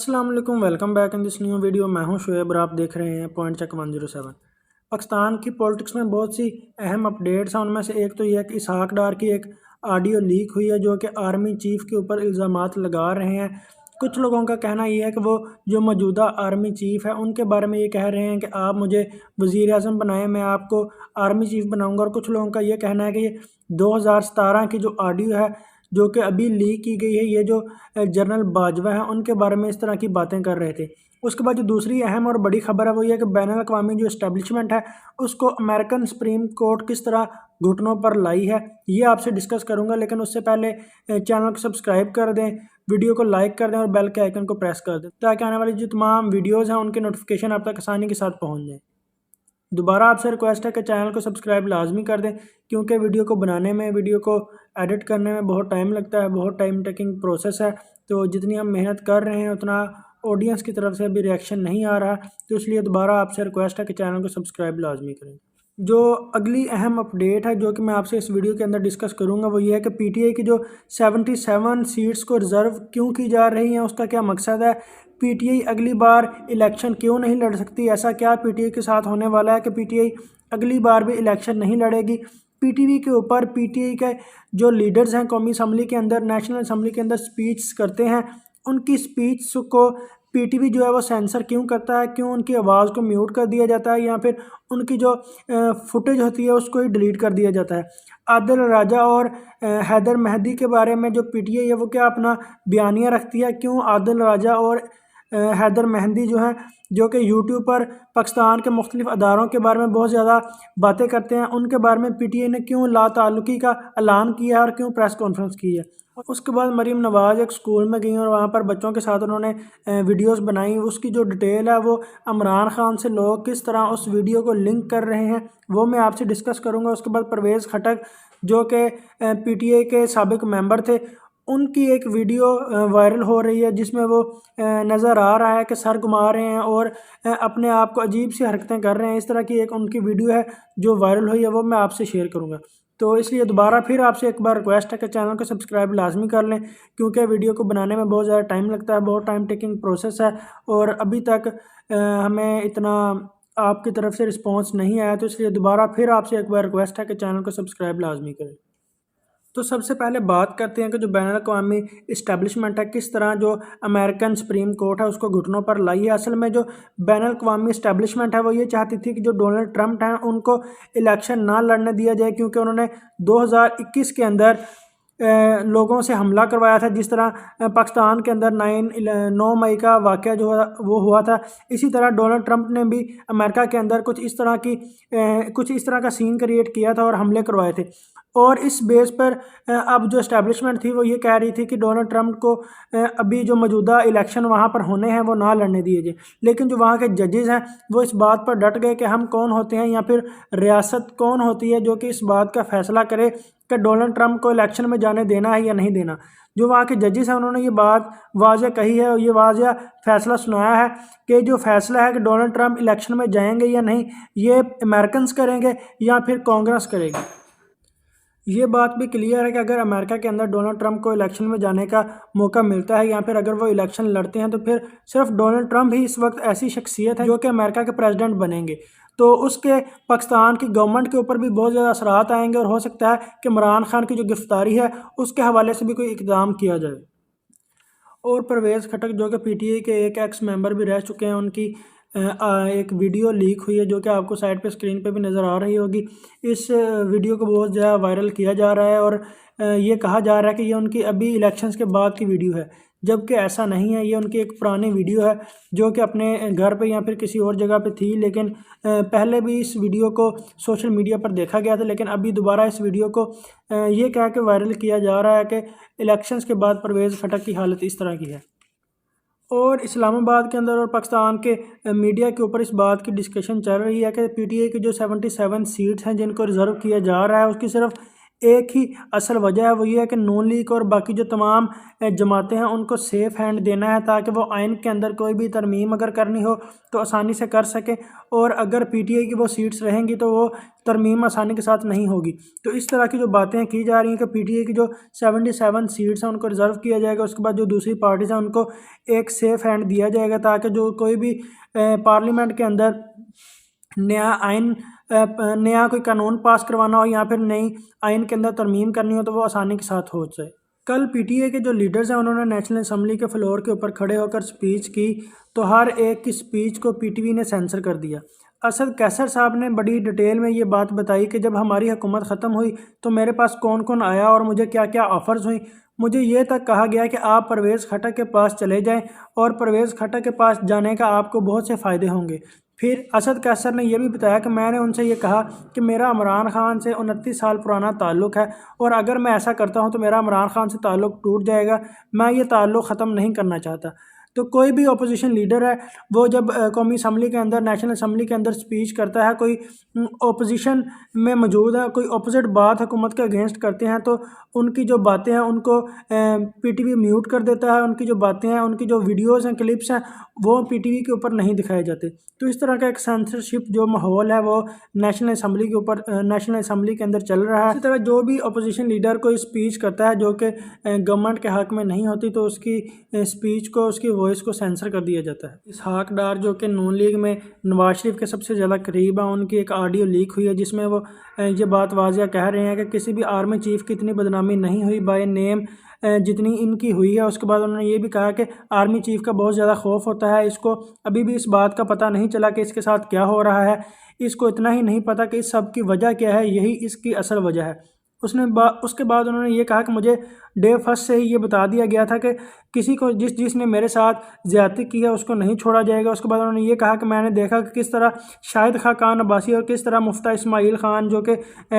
अस्सलाम वालेकुम, welcome back in this new video. मैं हूं शुएब और आप देख रहे हैं पॉइंट चेक 107। पाकिस्तान की पॉलिटिक्स में बहुत सी अहम अपडेट्स हैं। उनमें से एक तो यह है कि इसहाक डार की एक ऑडियो लीक हुई है जो कि आर्मी चीफ के ऊपर इल्ज़ामात लगा रहे हैं। कुछ लोगों का कहना यह है कि वो जो मौजूदा आर्मी चीफ है उनके बारे में ये कह रहे हैं कि आप मुझे वज़ीर आज़म बनाएं, मैं आपको आर्मी चीफ बनाऊंगा। और कुछ लोगों का ये कहना है कि ये 2017 की जो ऑडियो है जो कि अभी लीक की गई है, ये जो जनरल बाजवा हैं उनके बारे में इस तरह की बातें कर रहे थे। उसके बाद जो दूसरी अहम और बड़ी खबर है वो ये है कि बैनुल-अक़वामी जो इस्टेब्लिशमेंट है उसको अमेरिकन सुप्रीम कोर्ट किस तरह घुटनों पर लाई है, ये आपसे डिस्कस करूंगा। लेकिन उससे पहले चैनल को सब्सक्राइब कर दें, वीडियो को लाइक कर दें और बेल के आइकन को प्रेस कर दें ताकि आने वाली जो तमाम वीडियोज़ हैं उनके नोटिफिकेशन आप तक आसानी के साथ पहुँच जाएँ। दोबारा आपसे रिक्वेस्ट है कि चैनल को सब्सक्राइब लाजमी कर दें क्योंकि वीडियो को बनाने में, वीडियो को एडिट करने में बहुत टाइम लगता है, बहुत टाइम टेकिंग प्रोसेस है। तो जितनी हम मेहनत कर रहे हैं उतना ऑडियंस की तरफ से अभी रिएक्शन नहीं आ रहा, तो इसलिए दोबारा आपसे रिक्वेस्ट है कि चैनल को सब्सक्राइब लाजमी करें। जो अगली अहम अपडेट है जो कि मैं आपसे इस वीडियो के अंदर डिस्कस करूंगा वो ये है कि पीटीआई की जो 77 सीट्स को रिजर्व क्यों की जा रही हैं, उसका क्या मकसद है। पीटीआई अगली बार इलेक्शन क्यों नहीं लड़ सकती, ऐसा क्या पीटीआई के साथ होने वाला है कि पीटीआई अगली बार भी इलेक्शन नहीं लड़ेगी। पीटीवी के ऊपर पीटीआई के जो लीडर्स हैं कौमी असम्बली के अंदर, नेशनल असम्बली के अंदर स्पीच करते हैं, उनकी स्पीच को पीटीवी जो है वो सेंसर क्यों करता है, क्यों उनकी आवाज़ को म्यूट कर दिया जाता है या फिर उनकी जो फुटेज होती है उसको ही डिलीट कर दिया जाता है। आदिल राजा और हैदर मेहदी के बारे में जो पीटीआई है वो क्या अपना बयानिया रखती है, क्यों आदिल राजा और हैदर मेहदी जो हैं जो कि यूट्यूब पर पाकिस्तान के मुख्तलिफ अदारों के बारे में बहुत ज़्यादा बातें करते हैं, उनके बारे में पीटीआई ने क्यों लाताल्लुकी का ऐलान किया है और क्यों प्रेस कॉन्फ्रेंस की है। उसके बाद मरीम नवाज़ एक स्कूल में गई और वहाँ पर बच्चों के साथ उन्होंने वीडियोस बनाई। उसकी जो डिटेल है वो इमरान खान से लोग किस तरह उस वीडियो को लिंक कर रहे हैं वो मैं आपसे डिस्कस करूँगा। उसके बाद परवेज़ खटक जो कि पीटीआई के साबिक मेंबर थे, उनकी एक वीडियो वायरल हो रही है जिसमें वो नज़र आ रहा है कि सर घुमा रहे हैं और अपने आप को अजीब सी हरकतें कर रहे हैं। इस तरह की एक उनकी वीडियो है जो वायरल हुई है, वो मैं आपसे शेयर करूँगा। तो इसलिए दोबारा फिर आपसे एक बार रिक्वेस्ट है कि चैनल को सब्सक्राइब लाजमी कर लें क्योंकि वीडियो को बनाने में बहुत ज़्यादा टाइम लगता है, बहुत टाइम टेकिंग प्रोसेस है और अभी तक हमें इतना आपकी तरफ से रिस्पॉन्स नहीं आया। तो इसलिए दोबारा फिर आपसे एक बार रिक्वेस्ट है कि चैनल को सब्सक्राइब लाजमी करें। तो सबसे पहले बात करते हैं कि जो बैनुल-अक़वामी इस्टेब्लिशमेंट है किस तरह जो अमेरिकन सुप्रीम कोर्ट है उसको घुटनों पर लाई है। असल में जो बैनुल-अक़वामी इस्टेब्लिशमेंट है वो ये चाहती थी कि जो डोनाल्ड ट्रंप हैं उनको इलेक्शन ना लड़ने दिया जाए क्योंकि उन्होंने 2021 के अंदर लोगों से हमला करवाया था। जिस तरह पाकिस्तान के अंदर 9 मई का वाक़या जो है वो हुआ था, इसी तरह डोनाल्ड ट्रंप ने भी अमेरिका के अंदर कुछ इस तरह का सीन क्रिएट किया था और हमले करवाए थे। और इस बेस पर अब जो इस्टेब्लिशमेंट थी वो ये कह रही थी कि डोनाल्ड ट्रंप को अभी जो मौजूदा इलेक्शन वहाँ पर होने हैं वो ना लड़ने दिए जाए। लेकिन जो वहाँ के जजेस हैं वो इस बात पर डट गए कि हम कौन होते हैं या फिर रियासत कौन होती है जो कि इस बात का फैसला करे कि डोनाल्ड ट्रंप को इलेक्शन में जाने देना है या नहीं देना। जो वहाँ के जजेस हैं उन्होंने ये बात वाज़ेह कही है और ये वाज़ेह फैसला सुनाया है कि जो फैसला है कि डोनाल्ड ट्रंप इलेक्शन में जाएंगे या नहीं, ये अमेरिकन्स करेंगे या फिर कांग्रेस करेगी। ये बात भी क्लियर है कि अगर अमेरिका के अंदर डोनाल्ड ट्रंप को इलेक्शन में जाने का मौका मिलता है या फिर अगर वो इलेक्शन लड़ते हैं तो फिर सिर्फ डोनाल्ड ट्रंप ही इस वक्त ऐसी शख्सियत है जो कि अमेरिका के प्रेसिडेंट बनेंगे। तो उसके पाकिस्तान की गवर्नमेंट के ऊपर भी बहुत ज़्यादा असरात आएंगे और हो सकता है कि इमरान खान की जो गिरफ्तारी है उसके हवाले से भी कोई इक़दाम किया जाए। और परवेज़ खटक जो कि पीटीआई के एक एक्स मेंबर भी रह चुके हैं, उनकी एक वीडियो लीक हुई है जो कि आपको साइड पे स्क्रीन पे भी नज़र आ रही होगी। इस वीडियो को बहुत ज़्यादा वायरल किया जा रहा है और ये कहा जा रहा है कि ये उनकी अभी इलेक्शंस के बाद की वीडियो है, जबकि ऐसा नहीं है। ये उनकी एक पुरानी वीडियो है जो कि अपने घर पे या फिर किसी और जगह पे थी, लेकिन पहले भी इस वीडियो को सोशल मीडिया पर देखा गया था, लेकिन अभी दोबारा इस वीडियो को ये कह के वायरल किया जा रहा है कि इलेक्शंस के बाद परवेज़ खटक की हालत इस तरह की है। और इस्लामाबाद के अंदर और पाकिस्तान के मीडिया के ऊपर इस बात की डिस्कशन चल रही है कि पीटीआई की जो 77 सीट्स हैं जिनको रिज़र्व किया जा रहा है उसकी सिर्फ एक ही असल वजह है, वो ये है कि नून लीग और बाकी जो तमाम जमातें हैं उनको सेफ हैंड देना है ताकि वो आइन के अंदर कोई भी तरमीम अगर करनी हो तो आसानी से कर सके, और अगर पीटीआई की वो सीट्स रहेंगी तो वो तरमीम आसानी के साथ नहीं होगी। तो इस तरह की जो बातें की जा रही हैं कि पीटीआई की जो 77 सीट्स हैं उनको रिज़र्व किया जाएगा, उसके बाद जो दूसरी पार्टीज़ हैं उनको एक सेफ हैंड दिया जाएगा ताकि जो कोई भी पार्लियामेंट के अंदर नया कोई कानून पास करवाना हो या फिर नई आइन के अंदर तरमीम करनी हो तो वो आसानी के साथ हो जाए। कल पीटीआई के जो लीडर्स हैं उन्होंने नेशनल असम्बली के फ्लोर के ऊपर खड़े होकर स्पीच की, तो हर एक की स्पीच को पीटीवी ने सेंसर कर दिया। असद कैसर साहब ने बड़ी डिटेल में ये बात बताई कि जब हमारी हुकूमत ख़त्म हुई तो मेरे पास कौन कौन आया और मुझे क्या क्या ऑफ़र्स हुई। मुझे ये तक कहा गया कि आप परवेज़ खटक के पास चले जाएं और परवेज़ खटक के पास जाने का आपको बहुत से फ़ायदे होंगे। फिर असद कैसर ने यह भी बताया कि मैंने उनसे ये कहा कि मेरा इमरान खान से 29 साल पुराना ताल्लुक़ है और अगर मैं ऐसा करता हूँ तो मेरा इमरान खान से ताल्लुक़ टूट जाएगा, मैं ये ताल्लुक़ ख़त्म नहीं करना चाहता। तो कोई भी अपोजिशन लीडर है वो जब कौमी असम्बली के अंदर, नेशनल असम्बली के अंदर स्पीच करता है, कोई अपोजिशन में मौजूद है, कोई अपोजिट बात हुकूमत के अगेंस्ट करते हैं तो उनकी जो बातें हैं उनको पीटीवी म्यूट कर देता है, उनकी जो बातें हैं, उनकी जो वीडियोज़ हैं, क्लिप्स हैं, वो पीटीवी के ऊपर नहीं दिखाए जाते। तो इस तरह का एक सेंसरशिप जो माहौल है वो नेशनल असम्बली के ऊपर, नेशनल असम्बली के अंदर चल रहा है। इसी तरह जो भी अपोजिशन लीडर कोई स्पीच करता है जो कि गवर्नमेंट के हक़ में नहीं होती तो उसकी स्पीच को, उसकी वॉइस को सेंसर कर दिया जाता है। इसहाक डार जो कि नून लीग में नवाज शरीफ के सबसे ज़्यादा करीब है, उनकी एक ऑडियो लीक हुई है जिसमें वो ये बात वाज़िया कह रहे हैं कि किसी भी आर्मी चीफ़ की इतनी बदनामी नहीं हुई बाय नेम जितनी इनकी हुई है। उसके बाद उन्होंने ये भी कहा कि आर्मी चीफ़ का बहुत ज़्यादा खौफ होता है, इसको अभी भी इस बात का पता नहीं चला कि इसके साथ क्या हो रहा है, इसको इतना ही नहीं पता कि इस सब की वजह क्या है, यही इसकी असल वजह है। उसके बाद उन्होंने ये कहा कि मुझे डे फर्स्ट से ही ये बता दिया गया था कि किसी को जिसने मेरे साथ ज़्यादती की है उसको नहीं छोड़ा जाएगा। उसके बाद उन्होंने ये कहा कि मैंने देखा कि किस तरह शाहिद खान अब्बासी और किस तरह मुफ्ता इस्माइल खान जो कि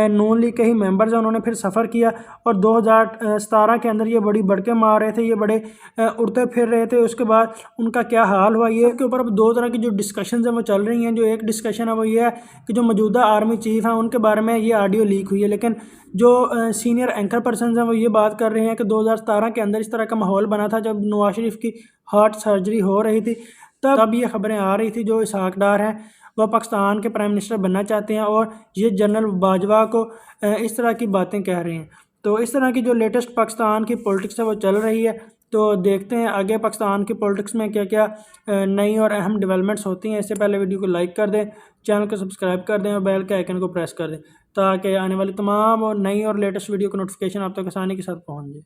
नून लीग के ही मेंबर्स हैं, उन्होंने फिर सफ़र किया और 2017 के अंदर ये बड़ी बड़के मार रहे थे, ये बड़े उड़ते फिर रहे थे। उसके बाद उनका क्या हाल हुआ, ये के ऊपर अब दो तरह की जो डिस्कशन हैं वो चल रही हैं। जो एक डिस्कशन है वो ये है कि जो मौजूदा आर्मी चीफ़ हैं उनके बारे में ये ऑडियो लीक हुई है, लेकिन जो सीनियर एंकर पर्सन हैं वो ये बात कर रहे हैं कि 2017 के अंदर इस तरह का माहौल बना था जब नवाज शरीफ की हार्ट सर्जरी हो रही थी, तब ये खबरें आ रही थी जो इसहाक डार हैं वह पाकिस्तान के प्राइम मिनिस्टर बनना चाहते हैं और ये जनरल बाजवा को इस तरह की बातें कह रहे हैं। तो इस तरह की जो लेटेस्ट पाकिस्तान की पॉलिटिक्स है वो चल रही है। तो देखते हैं आगे पाकिस्तान की पॉलिटिक्स में क्या क्या नई और अहम डेवलपमेंट्स होती हैं। इससे पहले वीडियो को लाइक कर दें, चैनल को सब्सक्राइब कर दें और बेल के आइकन को प्रेस कर दें ताकि आने वाली तमाम और नई और लेटेस्ट वीडियो की नोटिफिकेशन आप तक आसानी के साथ पहुँच जाए।